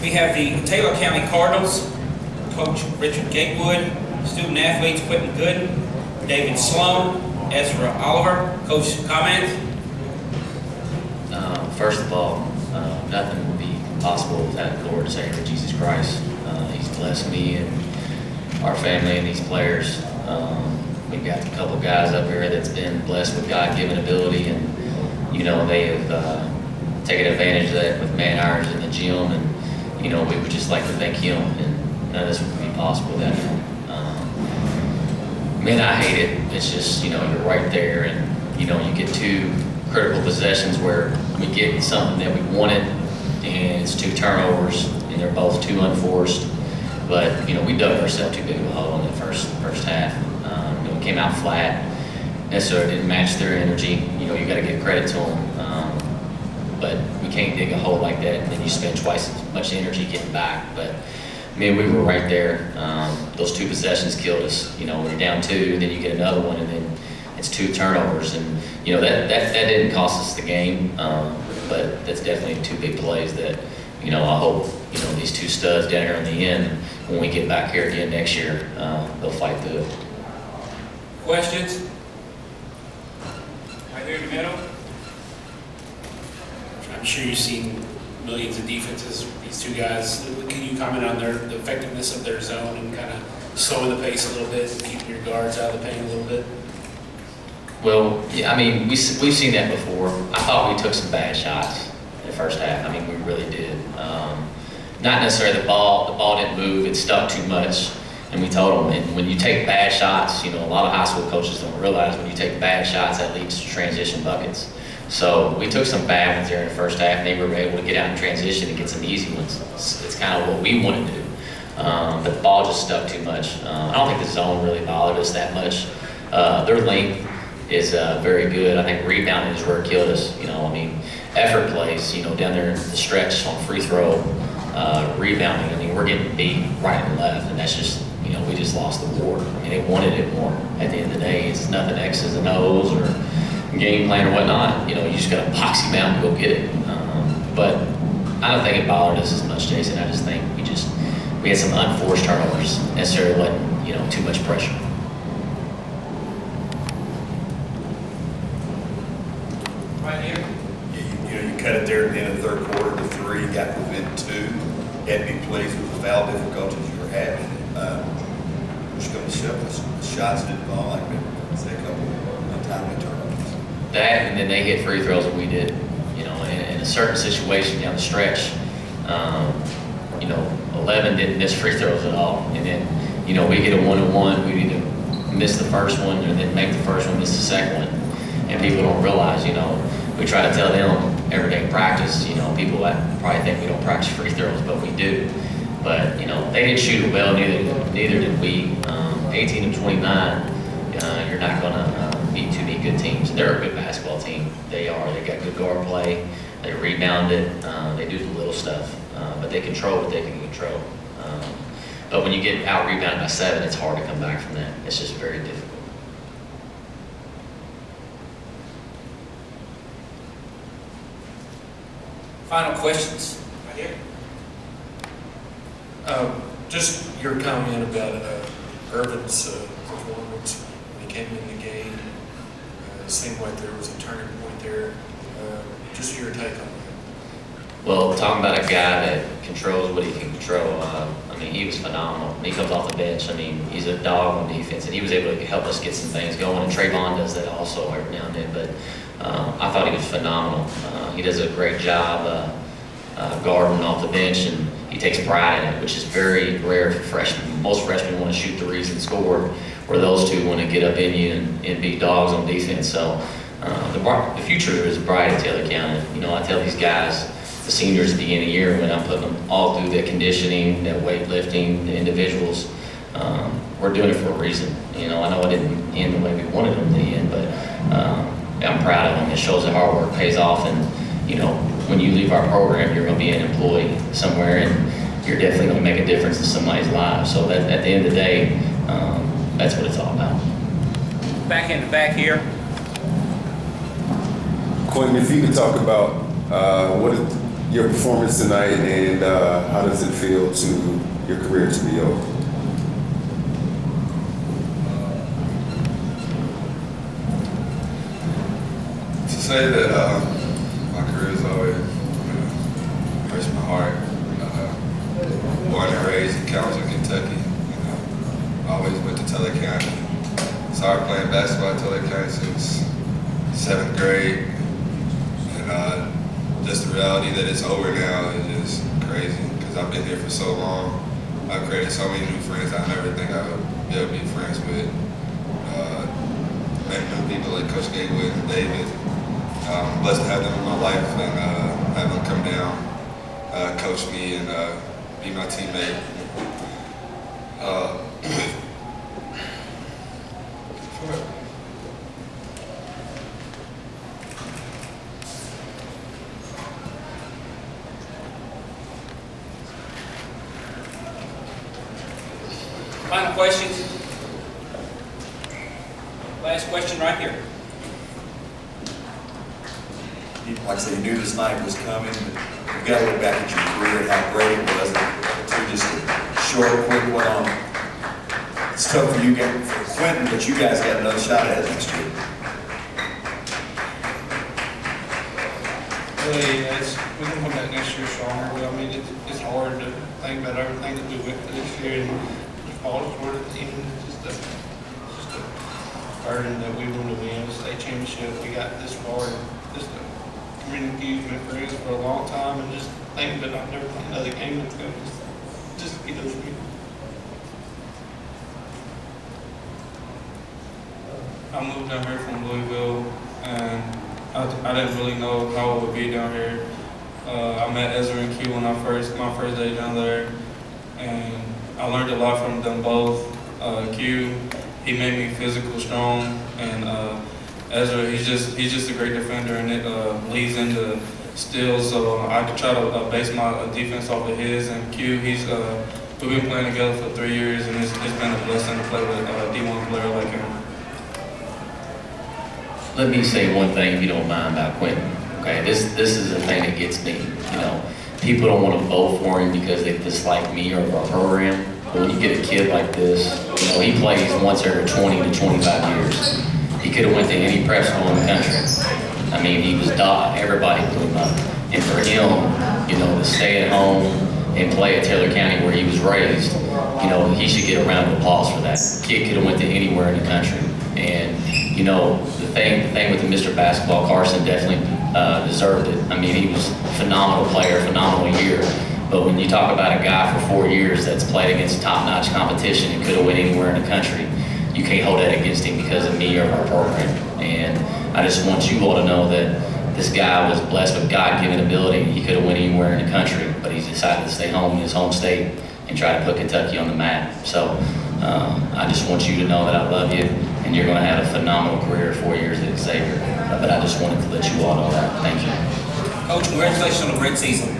We have the Taylor County Cardinals, Coach Richard Gatewood, student athletes Quentin Gooden, David Sloan, Ezra Oliver. Coach, comments? First of all, nothing would be possible without the Lord and Savior Jesus Christ. He's blessed me and our family and these players. We've got a couple guys up here that's been blessed with God-given ability, and they have taken advantage of that with man hours in the gym, and we would just like to thank him, and none of this would be possible without him. Man, I hate it. It's just, you're right there, and you get two critical possessions where we get something that we wanted, and it's 2 turnovers, and they're both 2 unforced. But we dug ourselves too big of a hole in the first half. We came out flat. Necessarily didn't match their energy. You got to give credit to them. But we can't dig a hole like that, and then you spend twice as much energy getting back. But we were right there. Those 2 possessions killed us. When you're down 2, then you get another one, and then it's 2 turnovers, and that didn't cost us the game. But that's definitely 2 big plays that I hope these 2 studs down here in the end, when we get back here again next year, they'll fight through it. Questions? Right here in the middle. I'm sure you've seen millions of defenses. These 2 guys, can you comment on the effectiveness of their zone and kind of slowing the pace a little bit and keeping your guards out of the paint a little bit? Well, yeah, we've seen that before. I thought we took some bad shots in the first half. We really did. Not necessarily the ball didn't move, it stuck too much. And we told them, and when you take bad shots, a lot of high school coaches don't realize when you take bad shots, that leads to transition buckets. So we took some bad ones there in the first half, and they were able to get out in transition and get some easy ones. It's kind of what we want to do. But the ball just stuck too much. I don't think the zone really bothered us that much. Their length is very good. I think rebounding is where it killed us. Effort plays, down there in the stretch on free throw, rebounding. We're getting beat right and left, and that's just, we just lost the war. They wanted it more. At the end of the day, it's nothing X's and O's or game plan or whatnot. You just got to box him out and go get it. But I don't think it bothered us as much, Jason. I just think we had some unforced turnovers. Necessarily wasn't, too much pressure. Right here. You cut it there at the end of the 3rd quarter to 3, got within 2. Had to be pleased with the foul difficulties you were having. We're just going to show the shots didn't fall like that. Say a couple of untimely turnovers. That, and then they hit free throws that we did. In a certain situation down the stretch, 11 didn't miss free throws at all. And then, we get a 1-on-1, we need to miss the first one, and then make the first one, miss the second one. And people don't realize, we try to tell them every day practice, people probably think we don't practice free throws, but we do. But, they didn't shoot it well, neither did we. 18 of 29, you're not going to beat 2 good teams. They're a good basketball team. They are. They got good guard play. They rebound it. They do the little stuff. But they control what they can control. But when you get out-rebounded by 7, it's hard to come back from that. It's just very difficult. Final questions? Right here. Just your comment about Irvin's performance when he came in the game. It seemed like there was a turning point there. Just your take on that. Well, talking about a guy that controls what he can control, he was phenomenal. He comes off the bench. He's a dog on defense, and he was able to help us get some things going. And Trayvon does that also every now and then. But I thought he was phenomenal. He does a great job guarding off the bench, and he takes pride in it, which is very rare for freshmen. Most freshmen want to shoot threes and score, where those 2 want to get up in you and be dogs on defense. So the future is bright at Taylor County. I tell these guys, the seniors at the beginning of the year, when I'm putting them all through the conditioning, the weightlifting, the individuals, we're doing it for a reason. I know it didn't end the way we wanted them to end, but I'm proud of them. It shows that hard work pays off, and when you leave our program, you're going to be an employee somewhere, and you're definitely going to make a difference in somebody's life. So that, at the end of the day, that's what it's all about. Back in the back here. Quentin, if you could talk about your performance tonight, and how does it feel to your career to be over? To say that my career is over, hurts my heart. Born and raised in Kalamazoo, Kentucky. Always went to Tulare County. Started playing basketball at Tulare County since 7th grade. And just the reality that it's over now is just crazy because I've been here for so long. I've created so many new friends I never think I would be able to be friends with. Met new people like Coach Gatewood and David. I'm blessed to have them in my life and have them come down, coach me, and be my teammate. Final questions? Last question right here. Like I said, you knew this night was coming, but you got to look back at your career and how great it was. To just a short, quick one on. It's tough for you guys, for Quentin, but you guys got another shot at it next year. Yeah, we're going to come back next year stronger, but I mean, it's hard to think about everything that we went through this year and just fall short of the team. It's just a burden that we want to win. State championship, we got this far. Just a community been friends for a long time, and just thinking that I've never played another game that's going to just be those people. I moved down here from Louisville, and I didn't really know how it would be down here. I met Ezra and Q on my first day down there, and I learned a lot from them both. Q, he made me physical strong, and Ezra, he's just a great defender, and it leads into steals. So I could try to base my defense off of his. And Q, we've been playing together for 3 years, and it's been a blessing to play with a D1 player like him. Let me say one thing, if you don't mind, about Quentin. Okay, this is the thing that gets me. You know, people don't want to vote for him because they dislike me or our program. But when you get a kid like this, you know, he plays once every 20 to 25 years. He could have went to any prep school in the country. I mean, he was dot. Everybody blew him up. And for him, you know, to stay at home and play at Taylor County where he was raised, you know, he should get a round of applause for that. Kid could have went to anywhere in the country. And you know, the thing with the Mr. Basketball, Carson definitely deserved it. I mean, he was a phenomenal player, phenomenal year. But when you talk about a guy for 4 years that's played against top-notch competition and could have went anywhere in the country, you can't hold that against him because of me or our program. And I just want you all to know that this guy was blessed with God-given ability. He could have went anywhere in the country, but he decided to stay home in his home state and try to put Kentucky on the map. So I just want you to know that I love you, and you're going to have a phenomenal career, 4 years at Xavier. But I just wanted to let you all know that. Thank you. Coach, congratulations on a great season.